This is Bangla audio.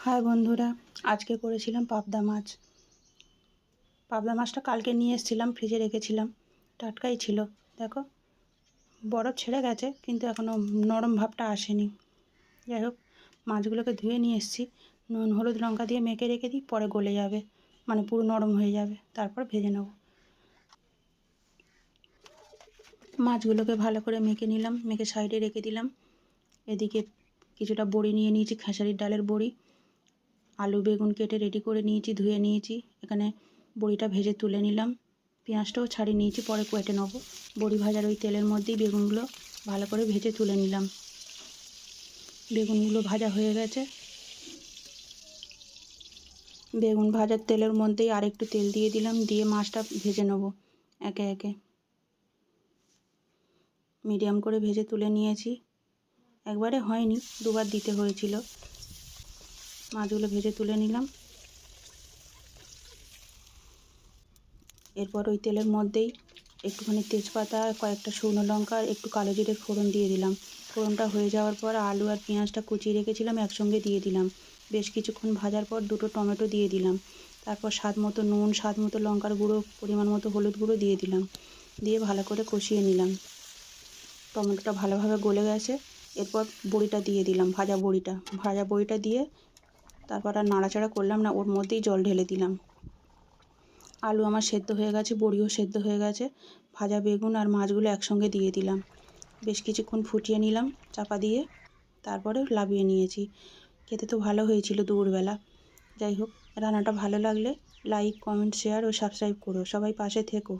হাই বন্ধুরা, আজকে করেছিলাম পাবদা মাছ। পাবদা মাছটা কালকে নিয়ে এসেছিলাম, ফ্রিজে রেখেছিলাম, টাটকাই ছিল। দেখো, বরফ ছেড়ে গেছে কিন্তু এখনও নরম ভাবটা আসেনি। যাই হোক, মাছগুলোকে ধুয়ে নিয়ে এসেছি, নুন হলুদ লঙ্কা দিয়ে মেখে রেখে দিই, পরে গলে যাবে, মানে পুরো নরম হয়ে যাবে, তারপর ভেজে নেব। মাছগুলোকে ভালো করে মেখে নিলাম, মেখে সাইডে রেখে দিলাম। এদিকে কিছুটা বড়ি নিয়ে নিয়েছি, খেসারির ডালের বড়ি। আলু বেগুন কেটে রেডি করে নিয়েছি, ধুয়ে নিয়েছি। এখানে বড়িটা ভেজে তুলে নিলাম, পেঁয়াজটাও ছাড়িয়ে নিয়েছি, পরে কেটে নেব। বড়ি ভাজার ওই তেলের মধ্যেই বেগুনগুলো ভালো করে ভেজে তুলে নিলাম। বেগুনগুলো ভাজা হয়ে গেছে। বেগুন ভাজার তেলের মধ্যেই আরেকটু তেল দিয়ে দিলাম, দিয়ে মাছটা ভেজে নেব একে একে। মিডিয়াম করে ভেজে তুলে নিয়েছি, একবারে হয়নি, দুবার দিতে হয়েছিল। মাছগুলো ভেজে তুলে নিলাম। এরপর ওই তেলের মধ্যেই একটুখানি তেজপাতা, কয়েকটা শুকনো লঙ্কা, একটু কালো জিরে ফোড়ন দিয়ে দিলাম। ফোড়নটা হয়ে যাওয়ার পর আলু আর পেঁয়াজটা কুচিয়ে রেখেছিলাম একসঙ্গে দিয়ে দিলাম। বেশ কিছুক্ষণ ভাজার পর দুটো টমেটো দিয়ে দিলাম। তারপর স্বাদ মতো নুন, স্বাদ মতো লঙ্কার গুঁড়ো, পরিমাণ মতো হলুদ গুঁড়ো দিয়ে দিলাম। দিয়ে ভালো করে কষিয়ে নিলাম। টমেটোটা ভালোভাবে গলে গেছে। এরপর বড়িটা দিয়ে দিলাম, ভাজা বড়িটা দিয়ে তারপর আর নাড়াচাড়া করলাম না, ওর মধ্যেই জল ঢেলে দিলাম। আলু আমার সেদ্ধ হয়ে গেছে, বড়িও সেদ্ধ হয়ে গেছে। ভাজা বেগুন আর মাছগুলো একসঙ্গে দিয়ে দিলাম। বেশ কিছুক্ষণ ফুটিয়ে নিলাম চাপা দিয়ে, তারপরে নামিয়ে নিয়েছি। খেতে তো ভালো হয়েছিল দুপুরবেলা। যাই হোক, রান্নাটা ভালো লাগলে লাইক, কমেন্ট, শেয়ার ও সাবস্ক্রাইব করো। সবাই পাশে থেকো।